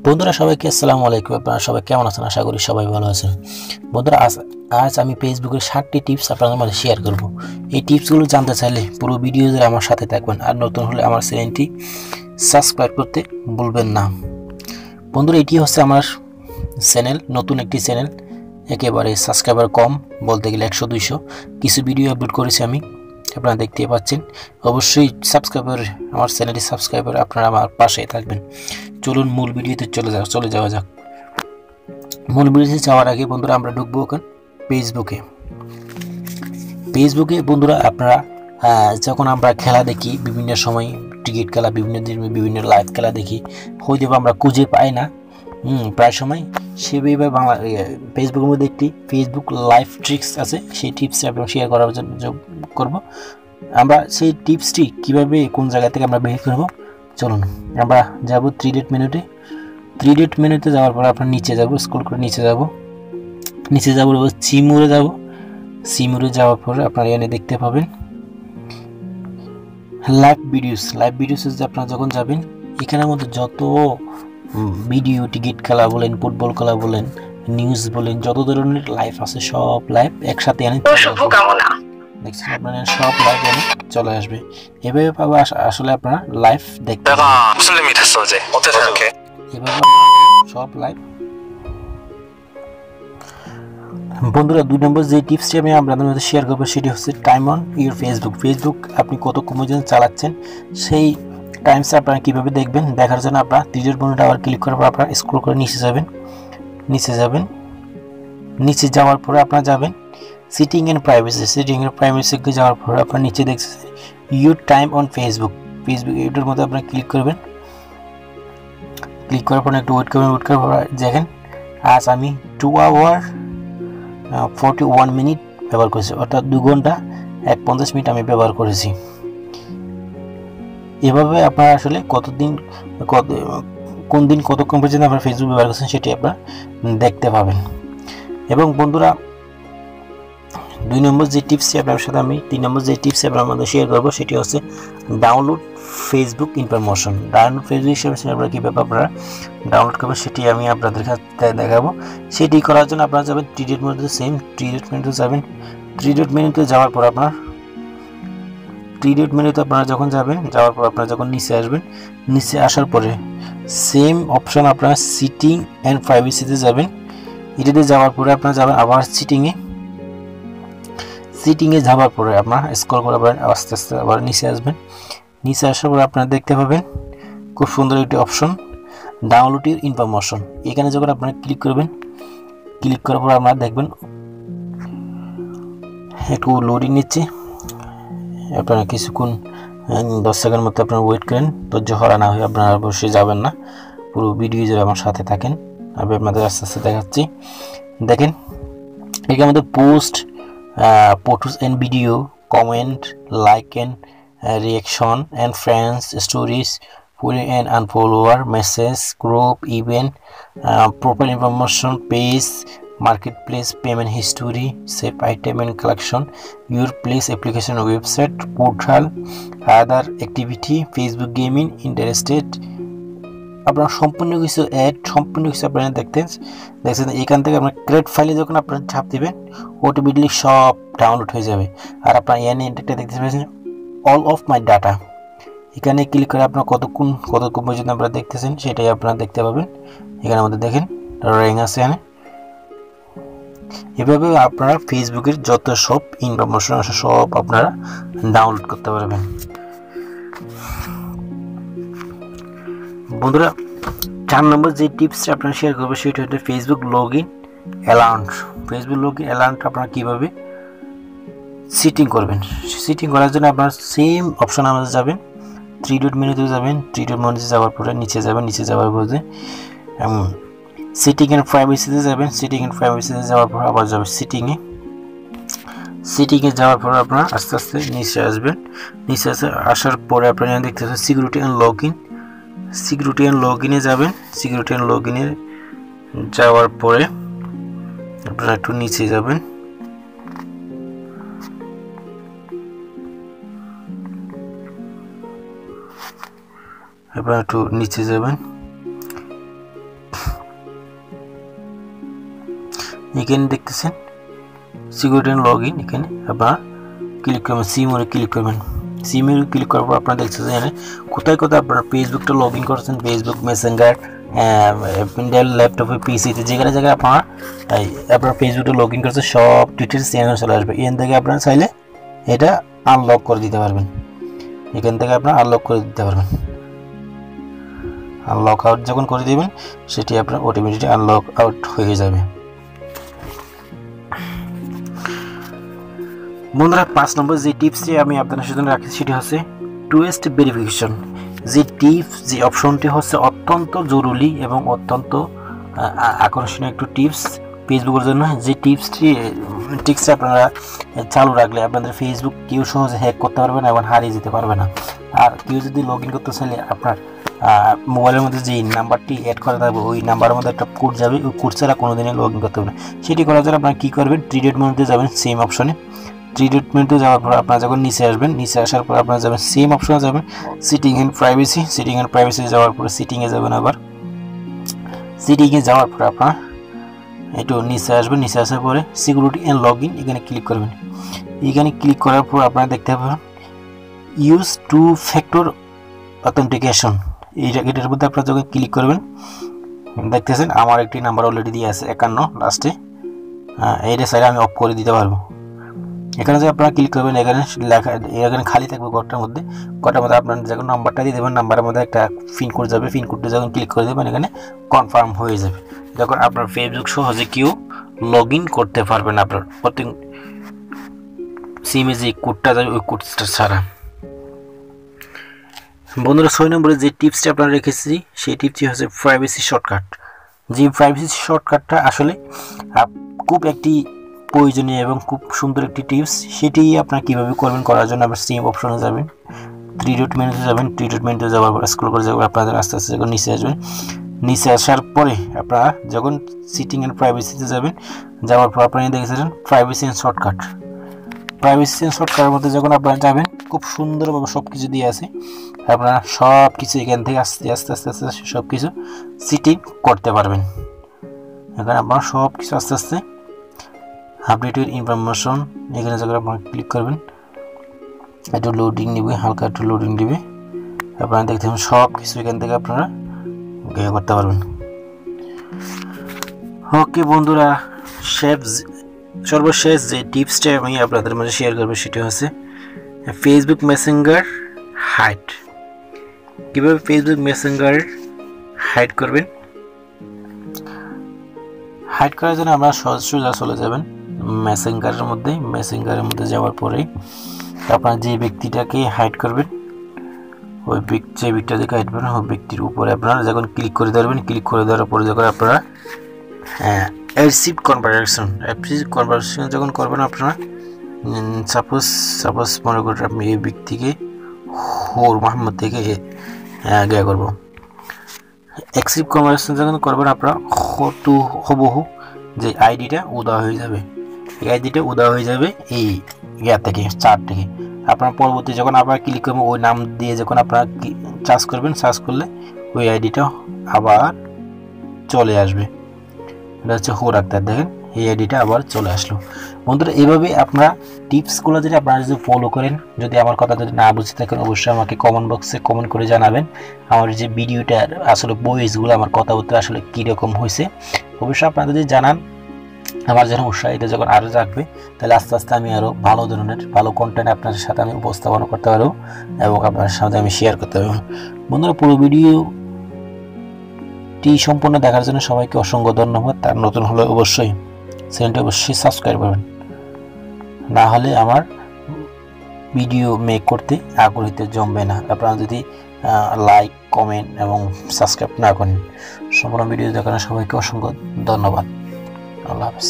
বন্ধুরা সবাইকে আসসালামু আলাইকুম। আপনারা সবাই কেমন আছেন? আশা করি সবাই ভালো আছেন। বন্ধুরা আজ আমি ফেসবুকের 7টি টিপস আপনাদের মাঝে শেয়ার করব। এই টিপসগুলো জানতে চাইলে পুরো ভিডিও জুড়ে আমার সাথে থাকবেন, আর নতুন হলে আমার চ্যানেলটি সাবস্ক্রাইব করতে ভুলবেন না। বন্ধুরা, এটি হচ্ছে আমার চ্যানেল, নতুন একটি চ্যানেল, একেবারে সাবস্ক্রাইবার কম, বলতে গেলে 100-200 কিছু ভিডিও আপলোড করেছি আমি, আপনারা দেখতে পাচ্ছেন। অবশ্যই আমার চ্যানেলটি সাবস্ক্রাইবার আপনারা আমার পাশে থাকবেন। চলুন মূল ভিডিওতে চলে যাওয়া যাক। মূল ভিডিওতে যাওয়ার আগে বন্ধুরা আমরা ঢুকবো এখন ফেসবুকে। বন্ধুরা আপনারা যখন আমরা খেলা দেখি, বিভিন্ন সময় ক্রিকেট খেলা, বিভিন্ন লাইভ খেলা দেখি, হয়তো আমরা খুঁজে পাই না প্রায় সময়। সেভাবে ফেসবুকের মধ্যে একটি ফেসবুক লাইভ ট্রিক্স আছে, সেই টিপসটি আপনারা শেয়ার করার জন্য করব। আমরা সেই টিপসটি কিভাবে কোন জায়গা থেকে আমরা বের করব, চলুন আমরা যাব 3 ডট মেনুতে যাওয়ার পর আপনার নিচে যাব, স্ক্রল করে নিচে যাব সিমুরে যাওয়ার পর আপনারা এখানে দেখতে পাবেন লাইভ ভিডিওস আপনারা যখন যাবেন, এখানের মধ্যে যত ভিডিও, টিকিট খেলা বলেন, ফুটবল খেলা বলেন, নিউজ বলেন, যত ধরনের লাইভ আছে সব লাইভ একসাথে এনে দেখছেন আপনারা, সব লাইভ এনে চলে আসবে। এভাবে পাবো আসলে আপনারা লাইভ দেখতে এভাবে সব লাইভ। বন্ধুরা 2 নম্বর যে টিপসটি আমি আপনাদের মধ্যে শেয়ার করবো সেটি হচ্ছে টাইম অন ইউর ফেসবুক আপনি কতক্ষণ পর্যন্ত চালাচ্ছেন, সেই টাইমসটা আপনারা কীভাবে দেখবেন। দেখার জন্য আপনারা 3 ডট মেনুতে আবার ক্লিক করার পর আপনারা স্ক্রল করে নিচে যাওয়ার পরে আপনারা যাবেন সিটিং এন্ড প্রাইভেসিতে যাওয়ার পরে আপনারা নিচে দেখছেন ইউর টাইম অন ফেসবুক এটার মধ্যে আপনারা ক্লিক করবেন। ক্লিক করার পর একটু ওয়েট করার পর দেখেন আজ আমি 2 আওয়ার 41 মিনিট ব্যবহার করেছি, অর্থাৎ 2 ঘন্টা 51 মিনিট আমি ব্যবহার করেছি। এভাবে আপনারা আসলে কোন দিন কতক্ষণ পর্যন্ত আপনারা ফেসবুক ব্যবহার করছেন সেটি আপনারা দেখতে পাবেন। এবং বন্ধুরা 2 নম্বর যে টিপসটি আপনার সাথে আমি 3 নম্বর যে টিপস আপনার মধ্যে শেয়ার করবো সেটি হচ্ছে ডাউনলোড ফেসবুক ইনফরমেশন। আপনারা কীভাবে আপনারা ডাউনলোড করবেন সেটি আমি আপনাদের কাছে দেখাবো। সেটি করার জন্য আপনারা যাবেন 3 ডট মেনুতে, সেম 3 ডট মেনুতে যাবেন। 3 ডট মেনুতে যাওয়ার পর আপনারা যখন যাওয়ার পর আপনারা যখন নিচে আসবেন, নিচে আসার পরে সেম অপশন আপনারা সিটিং অ্যান্ড প্রাইভেসিতে যাবেন। এটাতে যাওয়ার পরে আপনারা যাবেন আবার সিটিংয়ে যাওয়ার পরে আপনারা স্ক্রল করে আস্তে আস্তে আবার নিচে আসবেন। নিচে আসার পরে আপনারা দেখতে পাবেন খুব সুন্দর একটি অপশন ডাউনলোড ইউর ইনফরমেশন। এখানে যখন আপনারা ক্লিক করবেন, ক্লিক করার পর আপনারা দেখবেন একটু লোডিং নিচ্ছে, আপনারা কিছুক্ষণ 10 সেকেন্ড মতো আপনারা ওয়েট করেন। ধৈর্য হারা না হয়ে আপনারা অবশ্যই যাবেন না, পুরো ভিডিও জুড়ে আমার সাথে থাকেন। আমি আপনাদের আস্তে আস্তে দেখাচ্ছি। দেখেন এখানে আমাদের post, photos and video, comment, like and reaction and friends, stories, follow and unfollower, message, group, event, profile information, page, marketplace, payment history, save item and collection, your place, application, website, portal, other activity, Facebook gaming, interested। আপনারা সম্পূর্ণ কিছু আপনারা দেখছেন। এখান থেকে আপনার create ফাইলে যখন আপনারা ছাপ দিবেন অটোমেটিকলি সব ডাউনলোড হয়ে যাবে। আর আপনারা এখানে এটা দেখতে পাচ্ছেন অল অফ মাই ডাটা। এখানে ক্লিক করে আপনারা কতক্ষণ পর্যন্ত আপনারা দেখতেছেন সেটাই আপনারা দেখতে পাবেন। এখানে আমাদের দেখেন র্যাঙ্ক আছে এখানে। এভাবে আপনারা ফেসবুকের যত সব ইনফরমেশন আছে সব আপনারা ডাউনলোড করতে পারবেন। বন্ধুরা 4 নম্বর যে টিপসটা আপনারা শেয়ার করবো সেটা হচ্ছে ফেসবুক লগ ইন অ্যালার্ট আপনারা কীভাবে সিটিং করবেন। সিটিং করার জন্য আপনারা সেম অপশন আমাদের যাবেন, 3 ডট মেনুতে যাবেন। 3 ডট মেনুতে যাওয়ার পরে নিচে যাওয়ার পরে সিটিং এন্ড প্রাইভেসিতে যাবেন। যাওয়ার পর আবার যাবেন সিটিংয়ে যাওয়ার পর আপনারা আস্তে আস্তে নিচে আসবেন। আসার পরে আপনারা দেখতে পাচ্ছেন সিকিউরিটি অ্যান্ড লগ ইনে যাবেন। সিকিউরিটি অ্যান্ড লগ ইনে যাওয়ার পরে আপনারা একটু নিচে যাবেন। আপনারা একটু নিচে যাবেন। এখানে দেখতেছেন সিকিউরিটি এন্ড লগ ইন, এখানে আপনারা ক্লিক করবেন, সিমোরে ক্লিক করবেন। সিমোরে ক্লিক করার পর আপনারা দেখতেছেন এখানে কোথায় কোথায় আপনারা ফেসবুকটা লগ ইন করছেন, ফেসবুক মেসেঞ্জার, ডেল ল্যাপটপে, পিসিতে, যেখানে জায়গায় আপনারা ফেসবুকটা লগ ইন করছেন সব ডিটেলস এখানে চলে আসবে। এখান থেকে আপনারা চাইলে এটা আনলক করে দিতে পারবেন, এখান থেকে আপনারা আনলক করে দিতে পারবেন। আনলক আউট যখন করে দিবেন সেটি আপনার অটোমেটিক আনলক আউট হয়ে যাবে। বন্ধুরা 5 নম্বর যে টিপসটি আমি আপনাদের সাথে রাখি সেটি হচ্ছে টু স্টেপ ভেরিফিকেশন। যে অপশনটি হচ্ছে অত্যন্ত জরুরি এবং অত্যন্ত আকর্ষণীয় একটু টিপস ফেসবুকের জন্য। যে টিপসটি আপনারা চালু রাখলে আপনাদের ফেসবুক কেউ সহজে হ্যাক করতে পারবে না এবং হারিয়ে যেতে পারবে না। আর কেউ যদি লগ ইন করতে চাইলে আপনার মোবাইলের মধ্যে যে নাম্বারটি অ্যাড করা থাকবে ওই নাম্বারের মধ্যে একটা কোড যাবে, ওই কোড ছাড়া কোনোদিনই লগ ইন করতে পারবে না। সেটি করার জন্য আপনারা কী করবেন, থ্রি ডট মেনুতে যাবেন, সেম অপশনে। থ্রি ডট মেনুতে যাওয়ার পর আপনারা যখন নিচে আসবেন, নিচে আসার পর আপনারা যাবেন সেম অপশনে যাবেন, setting and privacy. Setting and privacy যাওয়ার পরে সিটিংয়ে যাবেন। আবার সিটিংয়ে যাওয়ার পর আপনারা একটু নিচে আসবেন, নিচে আসার পরে সিকিউরিটি অ্যান্ড লগ ইন এখানে ক্লিক করবেন। এখানে ক্লিক করার পর আপনারা দেখতে পাবেন ইউজ টু ফ্যাক্টর অথেন্টিকেশন। এটার মধ্যে আপনারা যখন ক্লিক করবেন দেখতেছেন আমার একটি নাম্বার অলরেডি দিয়ে আছে 51 লাস্টে। এইটা সাইডে আমি অফ করে দিতে পারবো। এখানে যে আপনারা ক্লিক করবেন এখানে লেখা, এখানে খালি থাকবে ঘরটার মধ্যে আপনার যখন নাম্বারটা দিয়ে দেবেন নাম্বারের মধ্যে একটা পিন কোড যাবে, পিন কোডটা যখন ক্লিক করে দেবেন এখানে কনফার্ম হয়ে যাবে। যখন আপনার ফেসবুক সহজে কেউ লগ ইন করতে পারবেন আপনার প্রতি সিমে যে কোডটা যাবে ওই কোডটা ছাড়া। বন্ধুরা 6 নম্বরে যে টিপসটি আপনারা রেখেছি সেই টিপসটি হচ্ছে প্রাইভেসি শর্টকাট। যে প্রাইভেসি শর্টকাটটা আসলে খুব একটি প্রয়োজনীয় এবং খুব সুন্দর একটি টিপস। সেটি আপনারা কীভাবে করবেন, করার জন্য আপনার সেম অপশনে যাবেন, থ্রি ডট মেনুতে যাবেন। থ্রি ডট মেনুতে যাওয়ার পর স্ক্রল করে যাবেন, আপনারা আস্তে আস্তে যখন নিচে আসবেন, নিচে আসার পরে আপনারা যখন সিটিং অ্যান্ড প্রাইভেসিতে যাবেন, যাওয়ার পর আপনারা দেখেছিলেন privacy and shortcut. Privacy and শর্টকাটের মধ্যে যখন আপনারা যাবেন খুব সুন্দরভাবে সব কিছু দিয়ে আছে, আপনারা সব কিছু এখান থেকে আস্তে আস্তে আস্তে আস্তে সব কিছু সিটিং করতে পারবেন। এখানে আপনারা সব কিছু আস্তে আস্তে আপডেটেড ইনফরমেশন এখানে যখন আপনারা ক্লিক করবেন একটু লোডিং নেবে, হালকা একটু লোডিং নেবে, আপনারা দেখতে পাবেন সব কিছু এখান থেকে আপনারা করতে পারবেন। ওকে বন্ধুরা, সর্বশেষ যে টিপসটা আমি আপনাদের মাঝে শেয়ার করবো সেটা হচ্ছে ফেসবুক মেসেঞ্জার হাইড। কীভাবে ফেসবুক মেসেঞ্জার হাইড করবেন, হাইড করার জন্য আমরা সোজা চলে যাবেন মেসেঞ্জারের মধ্যে। মেসেঞ্জারের মধ্যে যাওয়ার পরে আপনারা যে ব্যক্তিটাকে হাইড করবেন ওই যে ব্যক্তিটাকে হাইড করবেন ওই ব্যক্তির উপরে আপনারা যখন ক্লিক করে ধরবেন, ক্লিক করে দেওয়ার পরে যখন আপনারা অ্যাক্সিভ কনভারসেশন যখন করবেন, আপনারা সাপোজ মনে করেন আপনি এই ব্যক্তিকে হোর মোহাম্মদ থেকে করবো। অ্যাক্সিভ কনভারসেশন যখন করবেন আপনারা হুবহু যে আইডিটা উদা হয়ে যাবে, এই আইডিটা উদা হয়ে যাবে এই থেকে চার্ট থেকে। আপনার পরবর্তী যখন আবার ক্লিক করবেন ওই নাম দিয়ে যখন আপনারা সার্চ করবেন, সার্চ করলে ওই আইডিটা আবার চলে আসবে। এটা হচ্ছে হোর আক্তার, দেখেন এই আইডিটা আবার চলে আসলো। বন্ধুরা এইভাবে আপনারা টিপসগুলো যদি আপনারা যদি ফলো করেন, যদি আমার কথা যদি না বুঝতে থাকেন অবশ্যই আমাকে কমেন্ট বক্সে কমেন্ট করে জানাবেন। আমার যে ভিডিওটার আসলে ভয়েসগুলো আমার কথাবার্তা আসলে কীরকম হয়েছে অবশ্যই আপনারা যদি জানান, আমার যেন উৎসাহিত যখন আরও জাগবে, তাহলে আস্তে আস্তে আমি আরও ভালো ধরনের ভালো কন্টেন্ট আপনাদের সাথে আমি উপস্থাপনা করতে পারবো এবং আপনার সাথে আমি শেয়ার করতে পারবো। বন্ধুরা পুরো ভিডিওটি সম্পূর্ণ দেখার জন্য সবাইকে অসংখ্য ধন্যবাদ। তার নতুন হলে অবশ্যই চ্যানেলটি অবশ্যই সাবস্ক্রাইব করবেন, না হলে আমার ভিডিও মেক করতে আগ্রহীতে জমবে না। আপনারা যদি লাইক কমেন্ট এবং সাবস্ক্রাইব না করেন। সম্পূর্ণ ভিডিও দেখার সবাইকে অসংখ্য ধন্যবাদ। আল্লাহ হাফেজ।